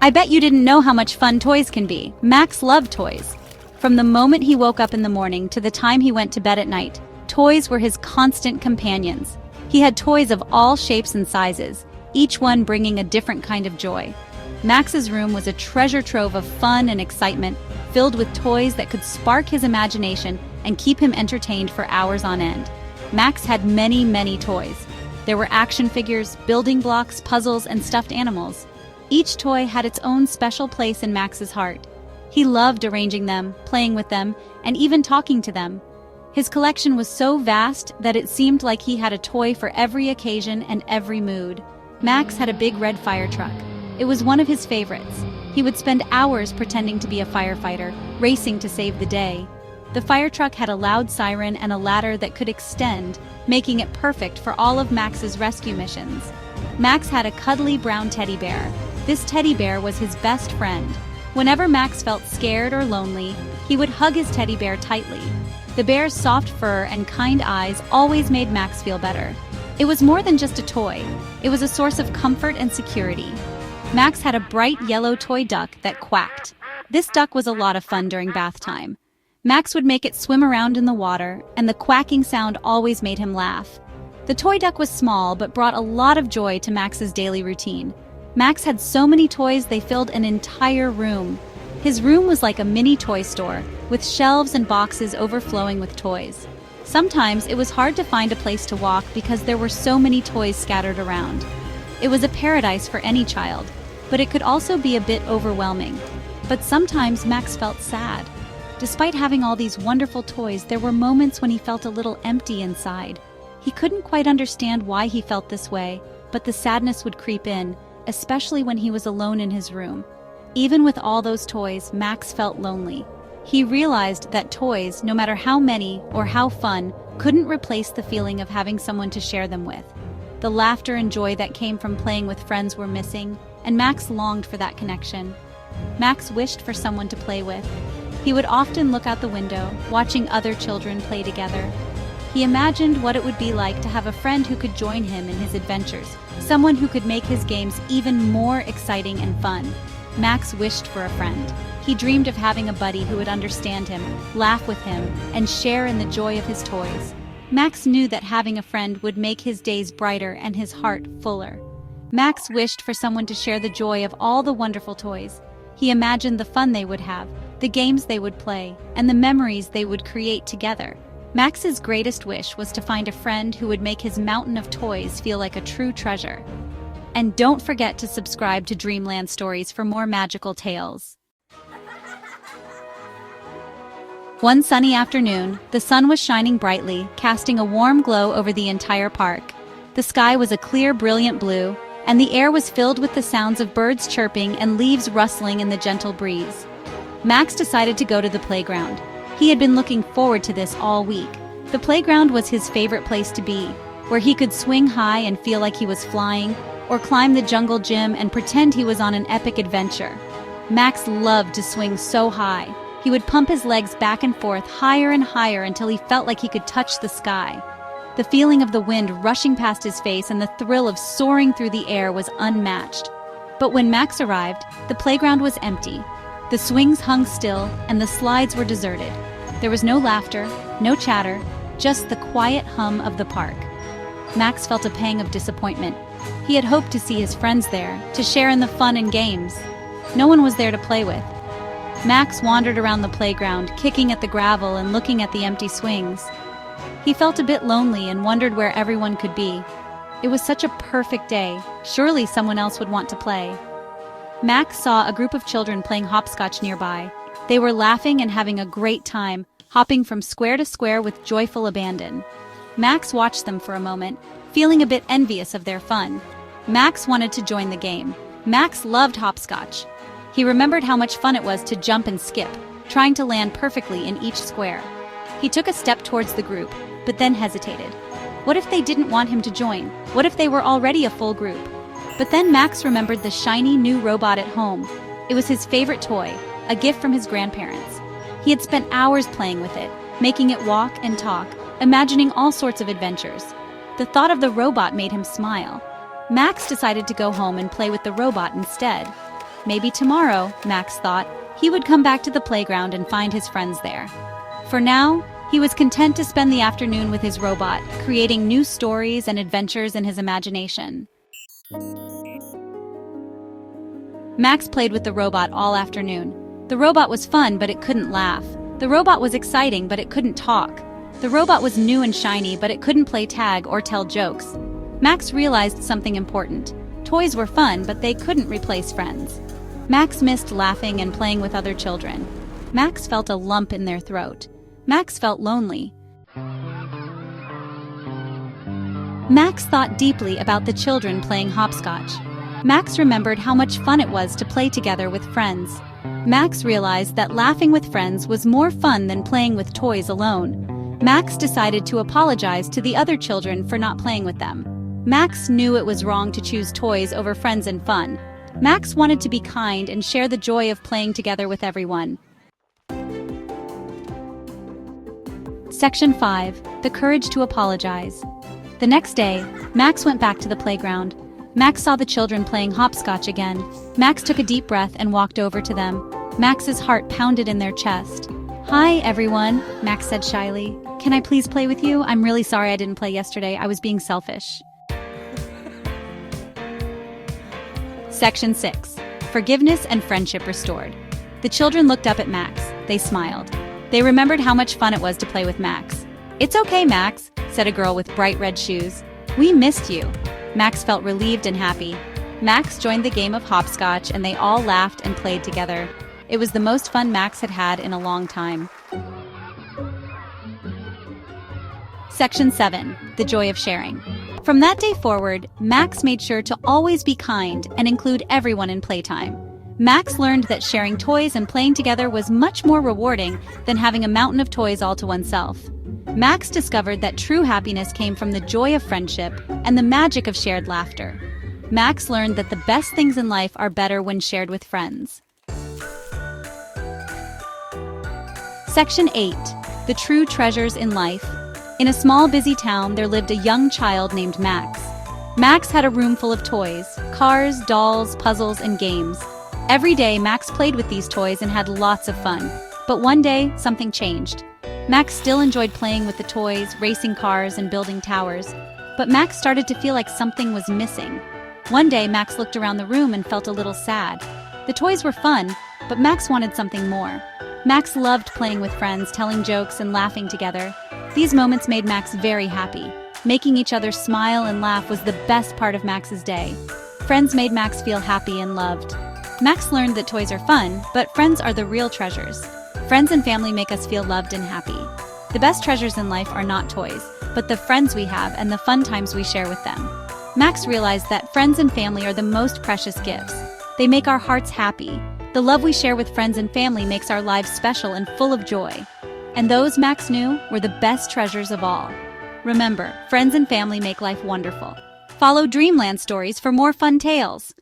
I bet you didn't know how much fun toys can be. Max loved toys. From the moment he woke up in the morning to the time he went to bed at night, toys were his constant companions. He had toys of all shapes and sizes, each one bringing a different kind of joy. Max's room was a treasure trove of fun and excitement, filled with toys that could spark his imagination and keep him entertained for hours on end. Max had many, many toys. There were action figures, building blocks, puzzles, and stuffed animals. Each toy had its own special place in Max's heart. He loved arranging them, playing with them, and even talking to them. His collection was so vast that it seemed like he had a toy for every occasion and every mood. Max had a big red fire truck. It was one of his favorites. He would spend hours pretending to be a firefighter, racing to save the day. The fire truck had a loud siren and a ladder that could extend, making it perfect for all of Max's rescue missions. Max had a cuddly brown teddy bear. This teddy bear was his best friend. Whenever Max felt scared or lonely, he would hug his teddy bear tightly. The bear's soft fur and kind eyes always made Max feel better. It was more than just a toy. It was a source of comfort and security. Max had a bright yellow toy duck that quacked. This duck was a lot of fun during bath time. Max would make it swim around in the water, and the quacking sound always made him laugh. The toy duck was small but brought a lot of joy to Max's daily routine. Max had so many toys they filled an entire room. His room was like a mini toy store, with shelves and boxes overflowing with toys. Sometimes it was hard to find a place to walk because there were so many toys scattered around. It was a paradise for any child, but it could also be a bit overwhelming. But sometimes Max felt sad. Despite having all these wonderful toys, there were moments when he felt a little empty inside. He couldn't quite understand why he felt this way, but the sadness would creep in, especially when he was alone in his room. Even with all those toys, Max felt lonely. He realized that toys, no matter how many or how fun, couldn't replace the feeling of having someone to share them with. The laughter and joy that came from playing with friends were missing, and Max longed for that connection. Max wished for someone to play with. He would often look out the window, watching other children play together. He imagined what it would be like to have a friend who could join him in his adventures, someone who could make his games even more exciting and fun. Max wished for a friend. He dreamed of having a buddy who would understand him, laugh with him, and share in the joy of his toys. Max knew that having a friend would make his days brighter and his heart fuller. Max wished for someone to share the joy of all the wonderful toys. He imagined the fun they would have, the games they would play, and the memories they would create together. Max's greatest wish was to find a friend who would make his mountain of toys feel like a true treasure. And don't forget to subscribe to Dreamland Stories for more magical tales. One sunny afternoon, the sun was shining brightly, casting a warm glow over the entire park. The sky was a clear, brilliant blue, and the air was filled with the sounds of birds chirping and leaves rustling in the gentle breeze. Max decided to go to the playground. He had been looking forward to this all week. The playground was his favorite place to be, where he could swing high and feel like he was flying, or climb the jungle gym and pretend he was on an epic adventure. Max loved to swing so high. He would pump his legs back and forth higher and higher until he felt like he could touch the sky. The feeling of the wind rushing past his face and the thrill of soaring through the air was unmatched. But when Max arrived, the playground was empty. The swings hung still and the slides were deserted. There was no laughter, no chatter, just the quiet hum of the park. Max felt a pang of disappointment. He had hoped to see his friends there, to share in the fun and games. No one was there to play with. Max wandered around the playground, kicking at the gravel and looking at the empty swings. He felt a bit lonely and wondered where everyone could be. It was such a perfect day. Surely someone else would want to play. Max saw a group of children playing hopscotch nearby. They were laughing and having a great time, hopping from square to square with joyful abandon. Max watched them for a moment, feeling a bit envious of their fun. Max wanted to join the game. Max loved hopscotch. He remembered how much fun it was to jump and skip, trying to land perfectly in each square. He took a step towards the group, but then hesitated. What if they didn't want him to join? What if they were already a full group? But then Max remembered the shiny new robot at home. It was his favorite toy, a gift from his grandparents. He had spent hours playing with it, making it walk and talk, imagining all sorts of adventures. The thought of the robot made him smile. Max decided to go home and play with the robot instead. Maybe tomorrow, Max thought, he would come back to the playground and find his friends there. For now, he was content to spend the afternoon with his robot, creating new stories and adventures in his imagination. Max played with the robot all afternoon. The robot was fun, but it couldn't laugh. The robot was exciting, but it couldn't talk. The robot was new and shiny, but it couldn't play tag or tell jokes. Max realized something important. Toys were fun, but they couldn't replace friends. Max missed laughing and playing with other children. Max felt a lump in their throat. Max felt lonely. Max thought deeply about the children playing hopscotch. Max remembered how much fun it was to play together with friends. Max realized that laughing with friends was more fun than playing with toys alone. Max decided to apologize to the other children for not playing with them. Max knew it was wrong to choose toys over friends and fun. Max wanted to be kind and share the joy of playing together with everyone. Section 5. The Courage to Apologize. The next day, Max went back to the playground. Max saw the children playing hopscotch again. Max took a deep breath and walked over to them. Max's heart pounded in their chest. "Hi, everyone," Max said shyly. "Can I please play with you? I'm really sorry I didn't play yesterday. I was being selfish." Section 6. Forgiveness and Friendship Restored. The children looked up at Max. They smiled. They remembered how much fun it was to play with Max. "It's okay, Max," said a girl with bright red shoes. "We missed you." Max felt relieved and happy. Max joined the game of hopscotch and they all laughed and played together. It was the most fun Max had had in a long time. Section 7. The Joy of Sharing. From that day forward, Max made sure to always be kind and include everyone in playtime. Max learned that sharing toys and playing together was much more rewarding than having a mountain of toys all to oneself. Max discovered that true happiness came from the joy of friendship and the magic of shared laughter. Max learned that the best things in life are better when shared with friends. Section 8. The True Treasures in Life. In a small, busy town, there lived a young child named Max. Max had a room full of toys, cars, dolls, puzzles, and games. Every day, Max played with these toys and had lots of fun. But one day, something changed. Max still enjoyed playing with the toys, racing cars, and building towers. But Max started to feel like something was missing. One day, Max looked around the room and felt a little sad. The toys were fun, but Max wanted something more. Max loved playing with friends, telling jokes, and laughing together. These moments made Max very happy. Making each other smile and laugh was the best part of Max's day. Friends made Max feel happy and loved. Max learned that toys are fun, but friends are the real treasures. Friends and family make us feel loved and happy. The best treasures in life are not toys, but the friends we have and the fun times we share with them. Max realized that friends and family are the most precious gifts. They make our hearts happy. The love we share with friends and family makes our lives special and full of joy. And those, Max knew, were the best treasures of all. Remember, friends and family make life wonderful. Follow Dreamland Stories for more fun tales.